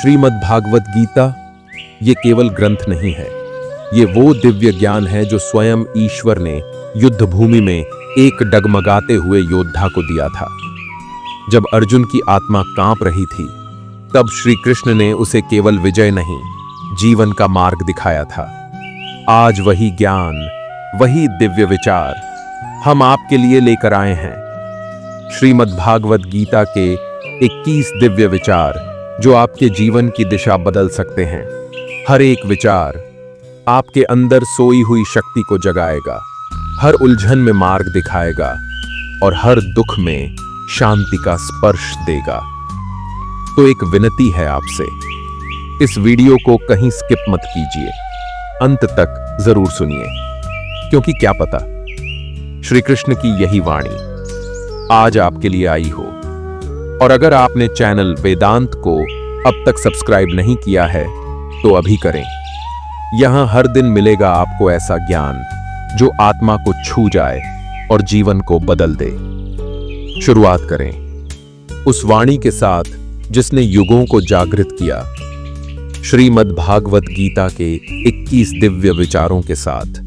श्रीमद् भागवत गीता ये केवल ग्रंथ नहीं है, ये वो दिव्य ज्ञान है जो स्वयं ईश्वर ने युद्ध भूमि में एक डगमगाते हुए योद्धा को दिया था। जब अर्जुन की आत्मा कांप रही थी, तब श्री कृष्ण ने उसे केवल विजय नहीं, जीवन का मार्ग दिखाया था। आज वही ज्ञान, वही दिव्य विचार हम आपके लिए लेकर आए हैं। श्रीमद् भागवत गीता के 21 दिव्य विचार जो आपके जीवन की दिशा बदल सकते हैं। हर एक विचार आपके अंदर सोई हुई शक्ति को जगाएगा, हर उलझन में मार्ग दिखाएगा और हर दुख में शांति का स्पर्श देगा। तो एक विनती है आपसे, इस वीडियो को कहीं स्किप मत कीजिए, अंत तक जरूर सुनिए, क्योंकि क्या पता श्री कृष्ण की यही वाणी आज आपके लिए आई हो। और अगर आपने चैनल वेदांत को अब तक सब्सक्राइब नहीं किया है तो अभी करें। यहां हर दिन मिलेगा आपको ऐसा ज्ञान जो आत्मा को छू जाए और जीवन को बदल दे। शुरुआत करें उस वाणी के साथ जिसने युगों को जागृत किया, श्रीमद् भागवत गीता के 21 दिव्य विचारों के साथ।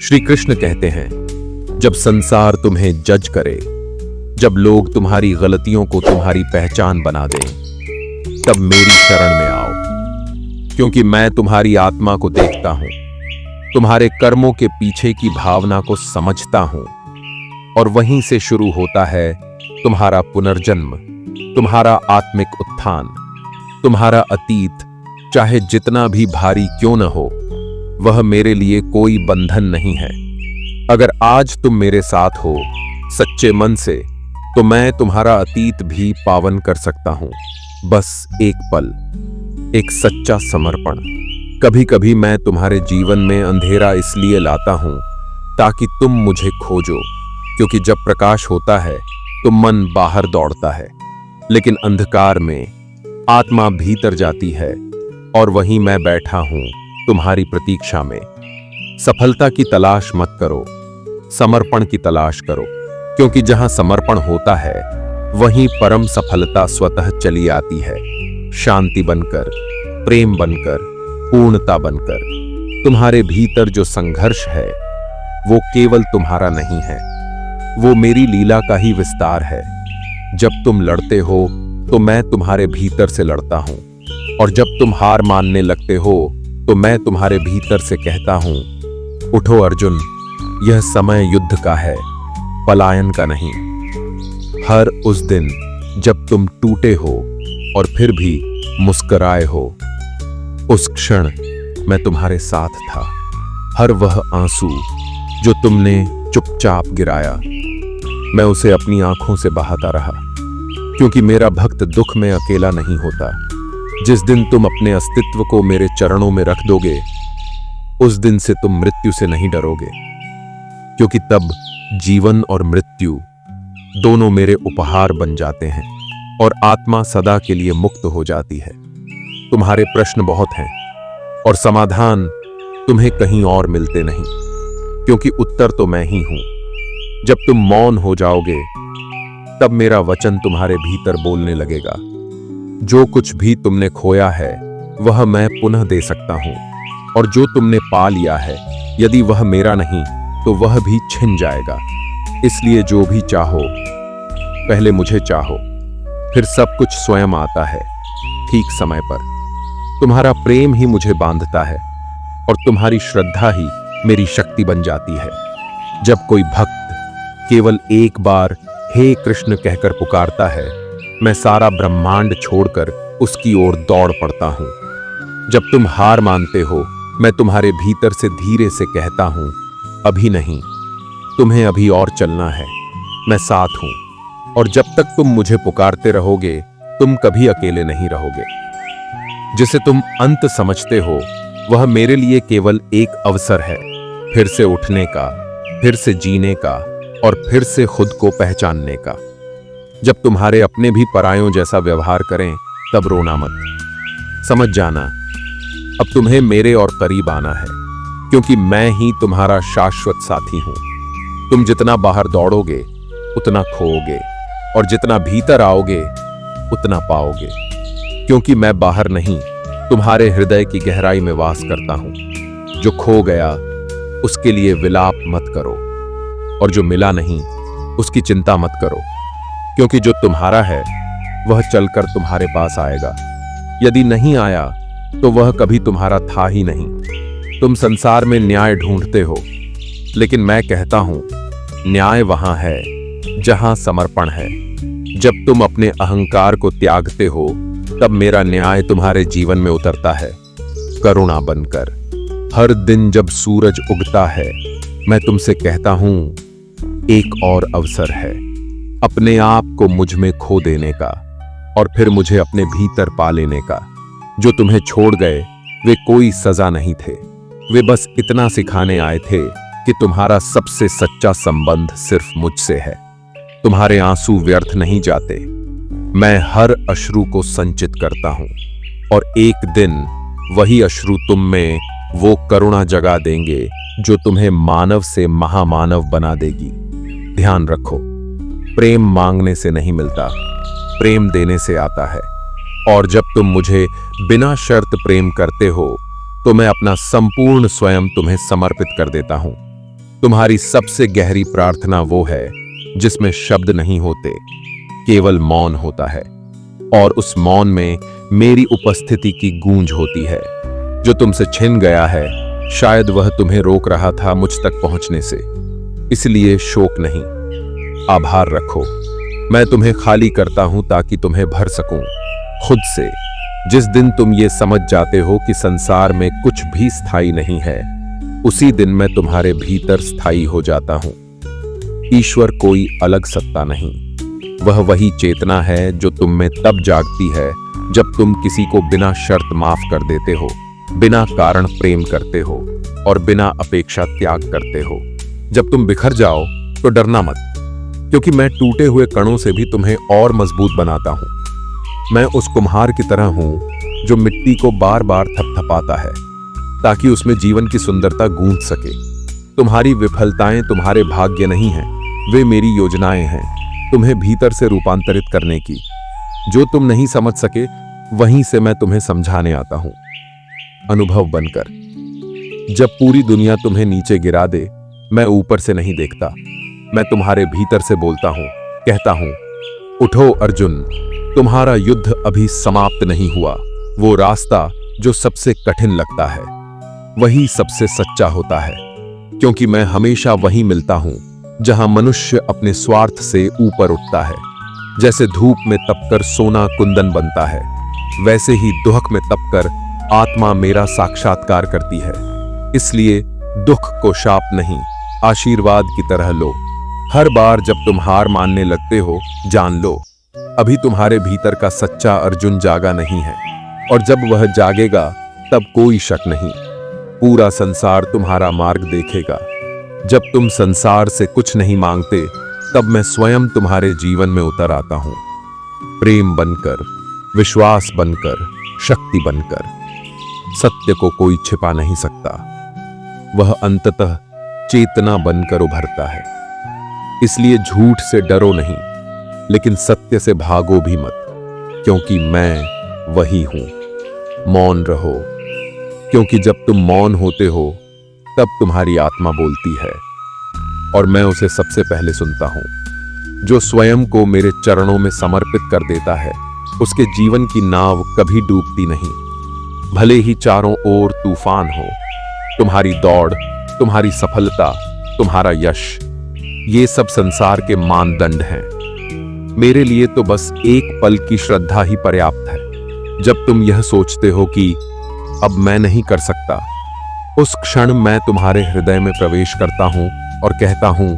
श्री कृष्ण कहते हैं, जब संसार तुम्हें जज करे, जब लोग तुम्हारी गलतियों को तुम्हारी पहचान बना दें, तब मेरी शरण में आओ, क्योंकि मैं तुम्हारी आत्मा को देखता हूं, तुम्हारे कर्मों के पीछे की भावना को समझता हूं, और वहीं से शुरू होता है तुम्हारा पुनर्जन्म, तुम्हारा आत्मिक उत्थान। तुम्हारा अतीत चाहे जितना भी भारी क्यों न हो, वह मेरे लिए कोई बंधन नहीं है। अगर आज तुम मेरे साथ हो सच्चे मन से, तो मैं तुम्हारा अतीत भी पावन कर सकता हूं। बस एक पल, एक सच्चा समर्पण। कभी कभी मैं तुम्हारे जीवन में अंधेरा इसलिए लाता हूं ताकि तुम मुझे खोजो, क्योंकि जब प्रकाश होता है तो मन बाहर दौड़ता है, लेकिन अंधकार में आत्मा भीतर जाती है, और वहीं मैं बैठा हूं तुम्हारी प्रतीक्षा में। सफलता की तलाश मत करो, समर्पण की तलाश करो, क्योंकि जहां समर्पण होता है वहीं परम सफलता स्वतः चली आती है, शांति बनकर, प्रेम बनकर, पूर्णता बनकर। तुम्हारे भीतर जो संघर्ष है वो केवल तुम्हारा नहीं है, वो मेरी लीला का ही विस्तार है। जब तुम लड़ते हो तो मैं तुम्हारे भीतर से लड़ता हूं, और जब तुम हार मानने लगते हो तो मैं तुम्हारे भीतर से कहता हूं, उठो अर्जुन, यह समय युद्ध का है, पलायन का नहीं। हर उस दिन जब तुम टूटे हो और फिर भी मुस्कुराए हो, उस क्षण मैं तुम्हारे साथ था। हर वह आंसू जो तुमने चुपचाप गिराया, मैं उसे अपनी आंखों से बहाता रहा, क्योंकि मेरा भक्त दुख में अकेला नहीं होता। जिस दिन तुम अपने अस्तित्व को मेरे चरणों में रख दोगे, उस दिन से तुम मृत्यु से नहीं डरोगे, क्योंकि तब जीवन और मृत्यु दोनों मेरे उपहार बन जाते हैं, और आत्मा सदा के लिए मुक्त हो जाती है। तुम्हारे प्रश्न बहुत हैं और समाधान तुम्हें कहीं और मिलते नहीं, क्योंकि उत्तर तो मैं ही हूं। जब तुम मौन हो जाओगे, तब मेरा वचन तुम्हारे भीतर बोलने लगेगा। जो कुछ भी तुमने खोया है वह मैं पुनः दे सकता हूं, और जो तुमने पा लिया है, यदि वह मेरा नहीं तो वह भी छिन जाएगा। इसलिए जो भी चाहो, पहले मुझे चाहो, फिर सब कुछ स्वयं आता है ठीक समय पर। तुम्हारा प्रेम ही मुझे बांधता है, और तुम्हारी श्रद्धा ही मेरी शक्ति बन जाती है। जब कोई भक्त केवल एक बार हे कृष्ण कहकर पुकारता है, मैं सारा ब्रह्मांड छोड़कर उसकी ओर दौड़ पड़ता हूं। जब तुम हार मानते हो, मैं तुम्हारे भीतर से धीरे से कहता हूं, अभी नहीं, तुम्हें अभी और चलना है, मैं साथ हूं। और जब तक तुम मुझे पुकारते रहोगे, तुम कभी अकेले नहीं रहोगे। जिसे तुम अंत समझते हो, वह मेरे लिए केवल एक अवसर है, फिर से उठने का, फिर से जीने का, और फिर से खुद को पहचानने का। जब तुम्हारे अपने भी परायों जैसा व्यवहार करें, तब रोना मत। समझ जाना, अब तुम्हें मेरे और करीब आना है, क्योंकि मैं ही तुम्हारा शाश्वत साथी हूं। तुम जितना बाहर दौड़ोगे उतना खोओगे, और जितना भीतर आओगे उतना पाओगे। क्योंकि मैं बाहर नहीं, तुम्हारे हृदय की गहराई में वास करता हूं। जो खो गया उसके लिए विलाप मत करो, और जो मिला नहीं उसकी चिंता मत करो, क्योंकि जो तुम्हारा है वह चलकर तुम्हारे पास आएगा। यदि नहीं आया तो वह कभी तुम्हारा था ही नहीं। तुम संसार में न्याय ढूंढते हो, लेकिन मैं कहता हूं न्याय वहां है जहां समर्पण है। जब तुम अपने अहंकार को त्यागते हो तब मेरा न्याय तुम्हारे जीवन में उतरता है, करुणा बनकर। हर दिन जब सूरज उगता है मैं तुमसे कहता हूं एक और अवसर है अपने आप को मुझ में खो देने का, और फिर मुझे अपने भीतर पा लेने का। जो तुम्हें छोड़ गए वे कोई सजा नहीं थे, वे बस इतना सिखाने आए थे कि तुम्हारा सबसे सच्चा संबंध सिर्फ मुझसे है। तुम्हारे आंसू व्यर्थ नहीं जाते, मैं हर अश्रु को संचित करता हूं, और एक दिन वही अश्रु तुम में वो करुणा जगा देंगे जो तुम्हें मानव से महामानव बना देगी। ध्यान रखो, प्रेम मांगने से नहीं मिलता, प्रेम देने से आता है। और जब तुम मुझे बिना शर्त प्रेम करते हो तो मैं अपना संपूर्ण स्वयं तुम्हें समर्पित कर देता हूं। तुम्हारी सबसे गहरी प्रार्थना वो है जिसमें शब्द नहीं होते, केवल मौन होता है, और उस मौन में मेरी उपस्थिति की गूंज होती है। जो तुमसे छिन गया है शायद वह तुम्हें रोक रहा था मुझ तक पहुंचने से, इसलिए शोक नहीं, आभार रखो। मैं तुम्हें खाली करता हूं ताकि तुम्हें भर सकूं खुद से। जिस दिन तुम ये समझ जाते हो कि संसार में कुछ भी स्थायी नहीं है, उसी दिन मैं तुम्हारे भीतर स्थायी हो जाता हूं। ईश्वर कोई अलग सत्ता नहीं, वह वही चेतना है जो तुम में तब जागती है जब तुम किसी को बिना शर्त माफ कर देते हो, बिना कारण प्रेम करते हो, और बिना अपेक्षा त्याग करते हो। जब तुम बिखर जाओ तो डरना मत, क्योंकि मैं टूटे हुए कणों से भी तुम्हें और मजबूत बनाता हूं। मैं उस कुम्हार की तरह हूं जो मिट्टी को बार बार थपथपाता है ताकि उसमें जीवन की सुंदरता गूंज सके। तुम्हारी विफलताएं तुम्हारे भाग्य नहीं हैं, वे मेरी योजनाएं हैं तुम्हें भीतर से रूपांतरित करने की। जो तुम नहीं समझ सके वहीं से मैं तुम्हें समझाने आता हूं, अनुभव बनकर। जब पूरी दुनिया तुम्हें नीचे गिरा दे, मैं ऊपर से नहीं देखता, मैं तुम्हारे भीतर से बोलता हूं, कहता हूं, उठो अर्जुन, तुम्हारा युद्ध अभी समाप्त नहीं हुआ। वो रास्ता जो सबसे कठिन लगता है वही सबसे सच्चा होता है, क्योंकि मैं हमेशा वहीं मिलता हूं जहां मनुष्य अपने स्वार्थ से ऊपर उठता है। जैसे धूप में तपकर सोना कुंदन बनता है, वैसे ही दुख में तपकर आत्मा मेरा साक्षात्कार करती है। इसलिए दुख को शाप नहीं, आशीर्वाद की तरह लो। हर बार जब तुम हार मानने लगते हो, जान लो अभी तुम्हारे भीतर का सच्चा अर्जुन जागा नहीं है, और जब वह जागेगा तब कोई शक नहीं, पूरा संसार तुम्हारा मार्ग देखेगा। जब तुम संसार से कुछ नहीं मांगते तब मैं स्वयं तुम्हारे जीवन में उतर आता हूं, प्रेम बनकर, विश्वास बनकर, शक्ति बनकर। सत्य को कोई छिपा नहीं सकता, वह अंततः चेतना बनकर उभरता है। इसलिए झूठ से डरो नहीं, लेकिन सत्य से भागो भी मत, क्योंकि मैं वही हूं। मौन रहो, क्योंकि जब तुम मौन होते हो तब तुम्हारी आत्मा बोलती है, और मैं उसे सबसे पहले सुनता हूं। जो स्वयं को मेरे चरणों में समर्पित कर देता है उसके जीवन की नाव कभी डूबती नहीं, भले ही चारों ओर तूफान हो। तुम्हारी दौड़, तुम्हारी सफलता, तुम्हारा यश, ये सब संसार के मानदंड हैं। मेरे लिए तो बस एक पल की श्रद्धा ही पर्याप्त है। जब तुम यह सोचते हो कि अब मैं नहीं कर सकता, उस क्षण मैं तुम्हारे हृदय में प्रवेश करता हूं और कहता हूं,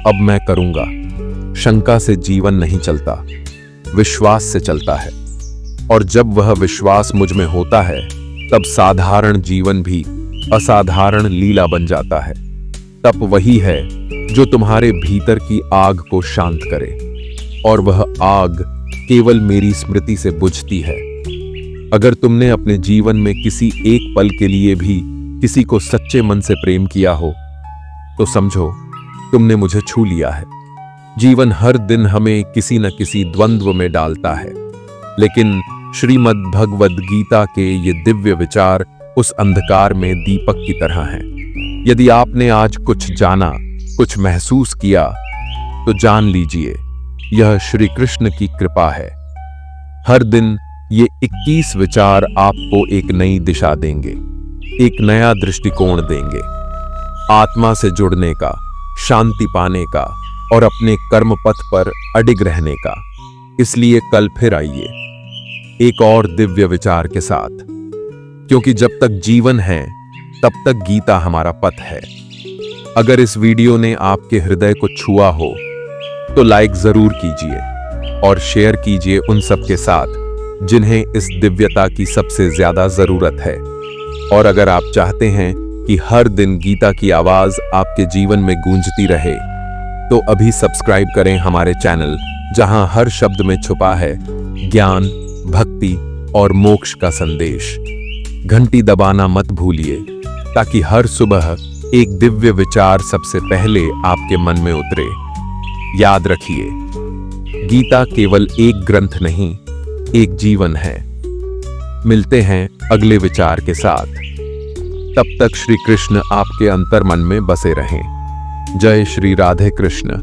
अब मैं करूंगा। शंका से जीवन नहीं चलता, विश्वास से चलता है, और जब वह विश्वास मुझ में होता है तब साधारण जीवन भी असाधारण लीला बन जाता है। तप वही है जो तुम्हारे भीतर की आग को शांत करे, और वह आग केवल मेरी स्मृति से बुझती है। अगर तुमने अपने जीवन में किसी एक पल के लिए भी किसी को सच्चे मन से प्रेम किया हो तो समझो तुमने मुझे छू लिया है। जीवन हर दिन हमें किसी न किसी द्वंद्व में डालता है, लेकिन श्रीमद् भगवद गीता के ये दिव्य विचार उस अंधकार में दीपक की तरह हैं। यदि आपने आज कुछ जाना, कुछ महसूस किया, तो जान लीजिए यह श्री कृष्ण की कृपा है। हर दिन ये 21 विचार आपको एक नई दिशा देंगे, एक नया दृष्टिकोण देंगे, आत्मा से जुड़ने का, शांति पाने का और अपने कर्म पथ पर अडिग रहने का। इसलिए कल फिर आइए एक और दिव्य विचार के साथ, क्योंकि जब तक जीवन है तब तक गीता हमारा पथ है। अगर इस वीडियो ने आपके हृदय को छुआ हो तो लाइक जरूर कीजिए और शेयर कीजिए उन सब के साथ जिन्हें इस दिव्यता की सबसे ज्यादा जरूरत है। और अगर आप चाहते हैं कि हर दिन गीता की आवाज आपके जीवन में गूंजती रहे, तो अभी सब्सक्राइब करें हमारे चैनल, जहां हर शब्द में छुपा है ज्ञान, भक्ति और मोक्ष का संदेश। घंटी दबाना मत भूलिए, ताकि हर सुबह एक दिव्य विचार सबसे पहले आपके मन में उतरे। याद रखिए, गीता केवल एक ग्रंथ नहीं, एक जीवन है। मिलते हैं अगले विचार के साथ। तब तक श्री कृष्ण आपके अंतर्मन में बसे रहें। जय श्री राधे कृष्ण।